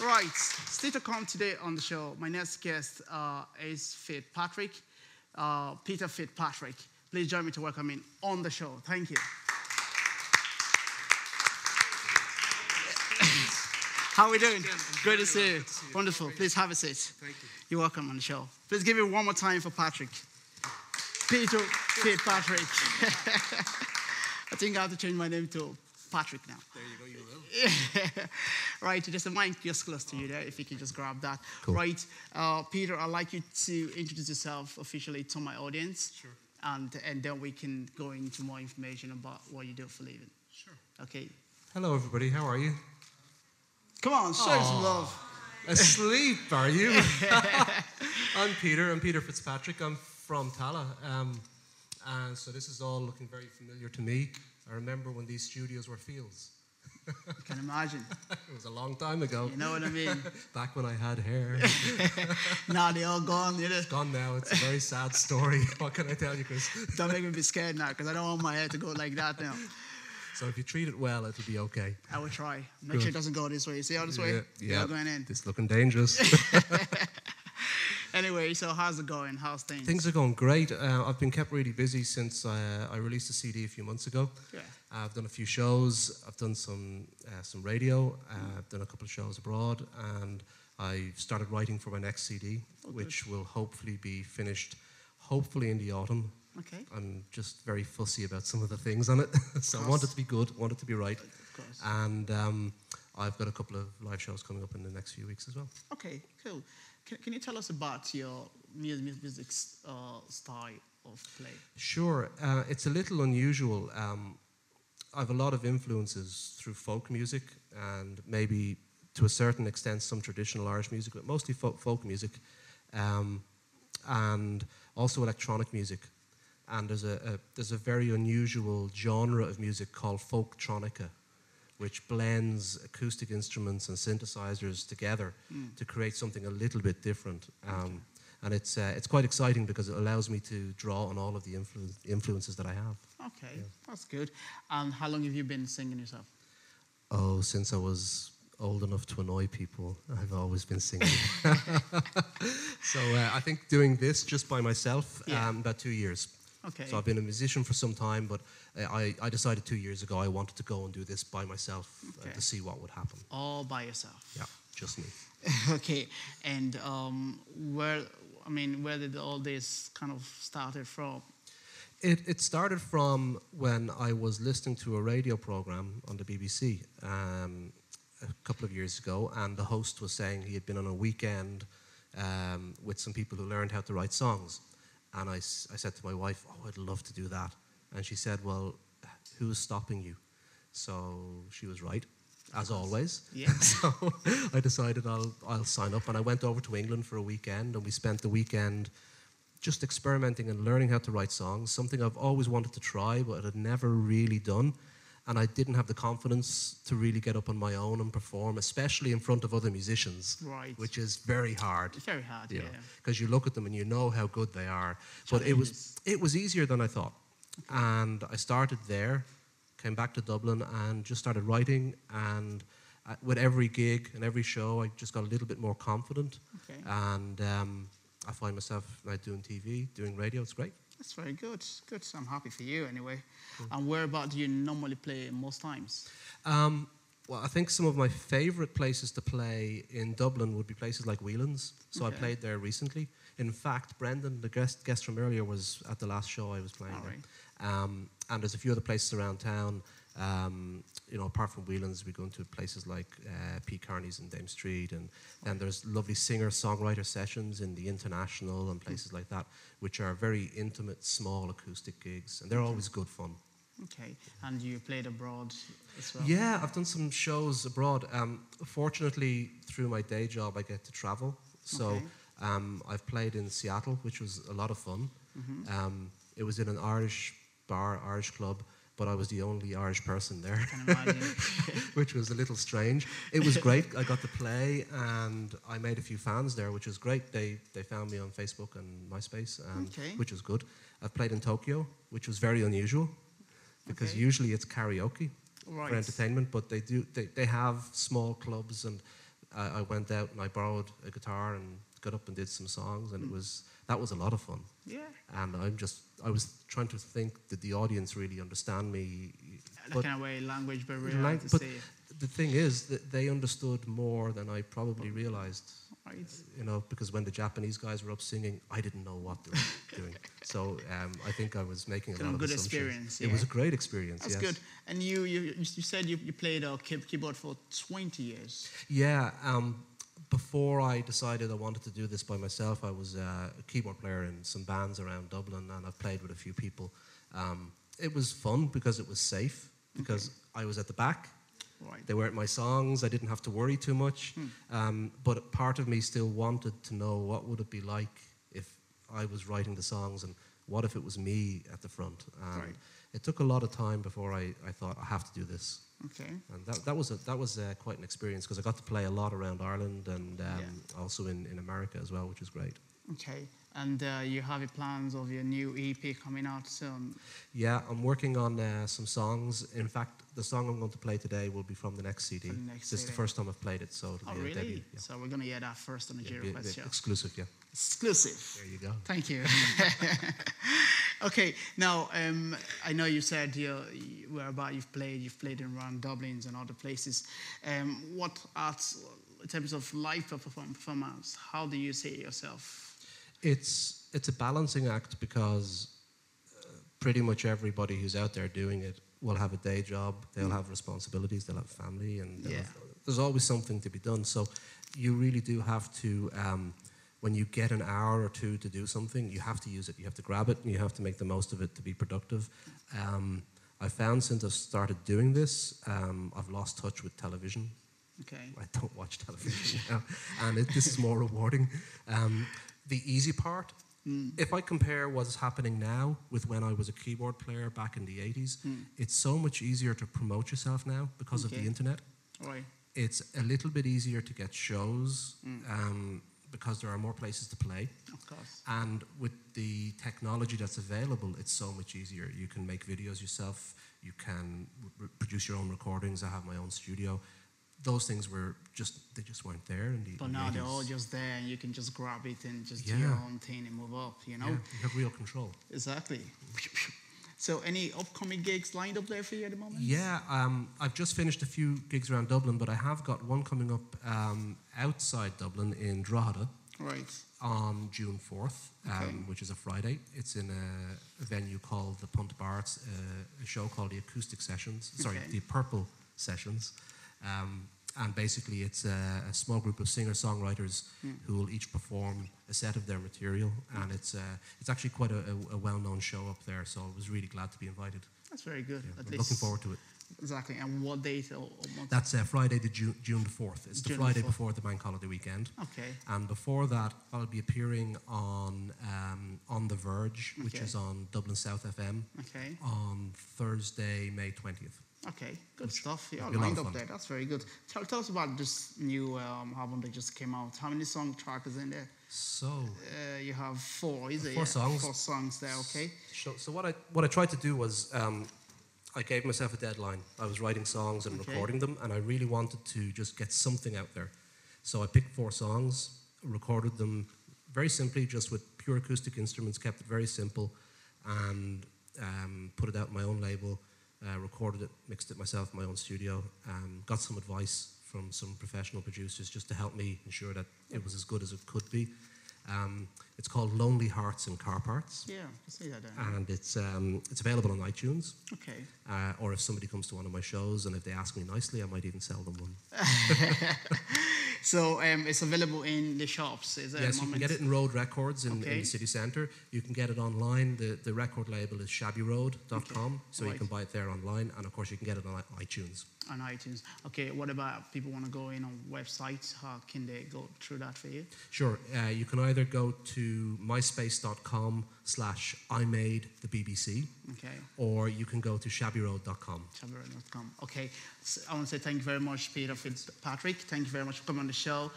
Right, still to come today on the show. My next guest is Fitzpatrick, Peter Fitzpatrick. Please join me to welcome him on the show. Thank you. How are we doing? Great to see you. Wonderful. Please have a seat. Thank you. You're welcome on the show. Please give it one more time for Patrick. Peter Fitzpatrick. I think I have to change my name to Patrick now. There you go, you will. Right, there's a mic just close to you there, if you can just grab that. Cool. Right, Peter, I'd like you to introduce yourself officially to my audience. Sure. And then we can go into more information about what you do for a living. Sure. Okay. Hello, everybody. How are you? Come on, show some love. Asleep, are you? I'm Peter. I'm Peter Fitzpatrick. I'm from Tala. And so this is all looking very familiar to me. I remember when these studios were fields. You can imagine. It was a long time ago. You know what I mean? Back when I had hair. Now they're all gone, you know? It's gone now. It's a very sad story. What can I tell you, Chris? Don't make me be scared now, because I don't want my hair to go like that now. So if you treat it well, it'll be okay. I will try. Make sure it doesn't go this way. You see how this way? Yeah. Going in. It's looking dangerous. Anyway, so how's it going? How's things? Things are going great. I've been kept really busy since I released a CD a few months ago. Yeah. I've done a few shows. I've done some radio. I've done a couple of shows abroad, and I started writing for my next CD, which will hopefully be finished, hopefully in the autumn. Okay. I'm just very fussy about some of the things on it, so I want it to be good, want it to be right. Of course. And I've got a couple of live shows coming up in the next few weeks as well. Okay, cool. Can you tell us about your music style of play? Sure. It's a little unusual. I have a lot of influences through folk music and maybe to a certain extent some traditional Irish music, but mostly folk music, and also electronic music. And there's a very unusual genre of music called folktronica, which blends acoustic instruments and synthesizers together to create something a little bit different. And it's quite exciting because it allows me to draw on all of the influences that I have. Okay, yeah. That's good. And how long have you been singing yourself? Oh, since I was old enough to annoy people, I've always been singing. So I think doing this just by myself, about 2 years. Okay. So I've been a musician for some time, but I decided 2 years ago I wanted to go and do this by myself to see what would happen. All by yourself? Yeah, just me. Okay, and where did all this kind of started from? It started from when I was listening to a radio program on the BBC a couple of years ago, and the host was saying he had been on a weekend with some people who learned how to write songs. And I said to my wife, oh, I'd love to do that. And she said, well, who's stopping you? So she was right, as always. Yeah. So I decided I'll sign up. And I went over to England for a weekend, and we spent the weekend just experimenting and learning how to write songs, something I've always wanted to try, but had never really done. And I didn't have the confidence to really get up on my own and perform, especially in front of other musicians, which is very hard. It's very hard, yeah. Because you look at them and you know how good they are. But it was easier than I thought. Okay. And I started there, came back to Dublin and just started writing. And with every gig and every show, I just got a little bit more confident. Okay. And I find myself now doing TV, doing radio. It's great. That's very good. Good. So I'm happy for you anyway. And whereabout do you normally play most times? Well, I think some of my favourite places to play in Dublin would be places like Whelan's. So I played there recently. In fact, Brendan, the guest from earlier, was at the last show I was playing there. And there's a few other places around town. Apart from Whelan's, we go into places like P. Carney's in Dame Street, and then there's lovely singer-songwriter sessions in the International and places like that, which are very intimate, small acoustic gigs, and they're always good fun. Okay, and you played abroad as well? Yeah, I've done some shows abroad. Fortunately, through my day job, I get to travel. So I've played in Seattle, which was a lot of fun. It was in an Irish bar, Irish club, but I was the only Irish person there, which was a little strange. It was great. I got to play, and I made a few fans there, which was great. They found me on Facebook and MySpace, which was good. I've played in Tokyo, which was very unusual, because usually it's karaoke for entertainment, but they have small clubs and I went out and I borrowed a guitar and got up and did some songs, and that was a lot of fun. Yeah. And I was trying to think, did the audience really understand me? That kind of way, language barrier, to but say. the thing is that they understood more than I probably realized. Right. You know, because when the Japanese guys were up singing, I didn't know what they were doing. So I think I was making a lot of good assumptions. Experience. It Yeah. was a great experience. That's yes. good. And you said you played a keyboard for 20 years. Yeah. Before I decided I wanted to do this by myself, I was a keyboard player in some bands around Dublin, and I've played with a few people. It was fun because it was safe, because I was at the back. Right. They weren't my songs. I didn't have to worry too much. But part of me still wanted to know what would it be like if I was writing the songs, and what if it was me at the front. Right. It took a lot of time before I thought I have to do this. Okay. And that was quite an experience, because I got to play a lot around Ireland and also in America as well, which was great. Okay. And you have your plans of your new EP coming out soon? Yeah, I'm working on some songs. In fact, the song I'm going to play today will be from the next CD. This is the first time I've played it, so it'll be a debut. Yeah. So we're going to hear that first on the J-Request show. Exclusive, yeah. Exclusive. There you go. Thank you. Okay, now I know you said whereabout you've played in around Dublin and other places. What arts, in terms of live performance, how do you see yourself? It's a balancing act, because pretty much everybody who's out there doing it will have a day job, they'll have responsibilities, they'll have family, and there's always something to be done. So you really do have to, when you get an hour or two to do something, you have to use it, you have to grab it, and you have to make the most of it to be productive. I found since I've started doing this, I've lost touch with television. Okay. I don't watch television now, and this is more rewarding. The easy part, if I compare what's happening now with when I was a keyboard player back in the 80s, it's so much easier to promote yourself now because of the internet. Right. It's a little bit easier to get shows because there are more places to play. Of course. And with the technology that's available, it's so much easier. You can make videos yourself, you can produce your own recordings. I have my own studio. Those things they just weren't there in the But now 80s. they're all just there, and you can just grab it and just do your own thing and move up, you know? Yeah, you have real control. Exactly. So any upcoming gigs lined up there for you at the moment? Yeah, I've just finished a few gigs around Dublin, but I have got one coming up outside Dublin in Drogheda. Right. On June 4th, which is a Friday. It's in a venue called the Punt Bar. It's a show called the Acoustic Sessions. Sorry, the Purple Sessions. And basically it's a small group of singer-songwriters who will each perform a set of their material, and it's actually quite a well-known show up there, so I was really glad to be invited. That's very good. Yeah, At I'm least looking forward to it. Exactly. And what date or month? That's Friday, June the 4th. It's the Friday before the bank holiday weekend. Okay. And before that, I'll be appearing on The Verge, which is on Dublin South FM, on Thursday, May 20th. Okay, good stuff. Yeah, lined up there. That's very good. Tell us about this new album that just came out. How many song tracks is in there? So you have 4, is it? 4 songs. 4 songs there. Okay. So what I tried to do was I gave myself a deadline. I was writing songs and recording them, and I really wanted to just get something out there. So I picked 4 songs, recorded them very simply, just with pure acoustic instruments, kept it very simple, and put it out on my own label. Recorded it, mixed it myself in my own studio, got some advice from some professional producers just to help me ensure that it was as good as it could be. It's called Lonely Hearts and Car Parts. Yeah, I see that there. And it's available on iTunes. Okay. Or if somebody comes to one of my shows and if they ask me nicely, I might even sell them one. So it's available in the shops, is it? Yes, you can get it in Road Records in the city centre. You can get it online. The record label is shabbyroad.com, so you can buy it there online. And of course, you can get it on iTunes. On iTunes. Okay, what about people want to go in on websites? How can they go through that for you? Sure. You can either go to myspace.com/IMadeTheBBC. Okay. Or you can go to shabbyroad.com. Shabbyroad.com. Okay. So I want to say thank you very much, Peter Fitzpatrick. Thank you very much for coming on the show.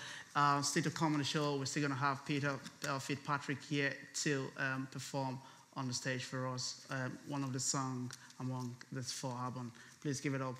Still to come on the show, we're still going to have Peter Fitzpatrick here to perform on the stage for us. One of the songs among this 4 album. Please give it up